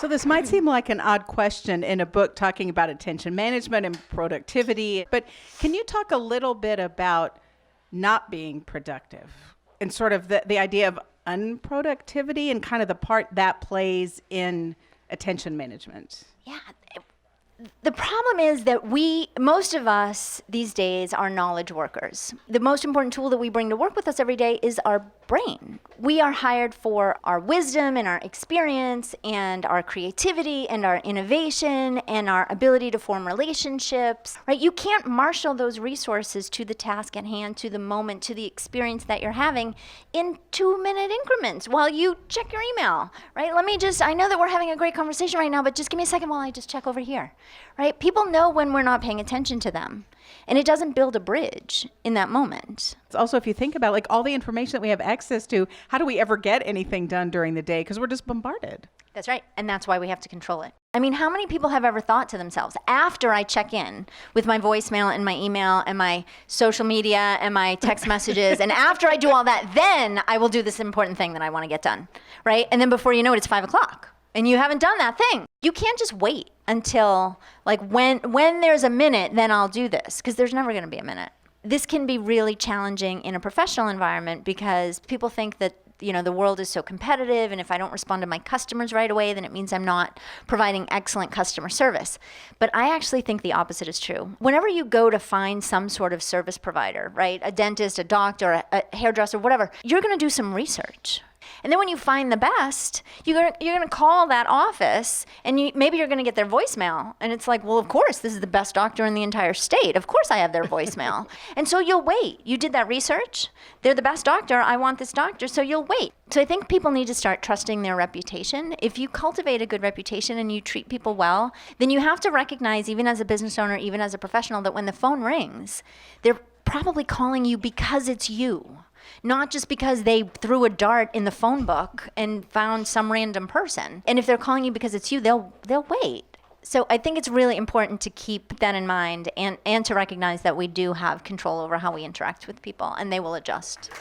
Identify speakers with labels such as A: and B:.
A: So this might seem like an odd question in a book talking about attention management and productivity, but can you talk a little bit about not being productive and sort of the idea of unproductivity and kind of the part that plays in attention management?
B: Yeah. The problem is that most of us these days are knowledge workers. The most important tool that we bring to work with us every day is our brain. We are hired for our wisdom and our experience and our creativity and our innovation and our ability to form relationships, right? You can't marshal those resources to the task at hand, to the moment, to the experience that you're having in 2-minute increments while you check your email, right? I know that we're having a great conversation right now, but just give me a second while I just check over here, right? People know when we're not paying attention to them. And it doesn't build a bridge in that moment.
A: Also, if you think about like all the information that we have access to, how do we ever get anything done during the day? Because we're just bombarded.
B: That's right. And that's why we have to control it. I mean, how many people have ever thought to themselves, after I check in with my voicemail and my email and my social media and my text messages, and after I do all that, then I will do this important thing that I want to get done, right? And then before you know it, it's 5 o'clock. And you haven't done that thing. You can't just wait until, like, when there's a minute, then I'll do this, because there's never going to be a minute. This can be really challenging in a professional environment because people think that, the world is so competitive, and if I don't respond to my customers right away, then it means I'm not providing excellent customer service. But I actually think the opposite is true. Whenever you go to find some sort of service provider, right, a dentist, a doctor, a hairdresser, whatever, you're going to do some research. And then when you find the best, you're going to call that office, and maybe you're going to get their voicemail. And it's like, well, of course, this is the best doctor in the entire state. Of course I have their voicemail. And so you'll wait. You did that research. They're the best doctor. I want this doctor. So you'll wait. So I think people need to start trusting their reputation. If you cultivate a good reputation and you treat people well, then you have to recognize, even as a business owner, even as a professional, that when the phone rings, they're probably calling you because it's you. Not just because they threw a dart in the phone book and found some random person. And if they're calling you because it's you, they'll wait. So I think it's really important to keep that in mind and to recognize that we do have control over how we interact with people, and they will adjust.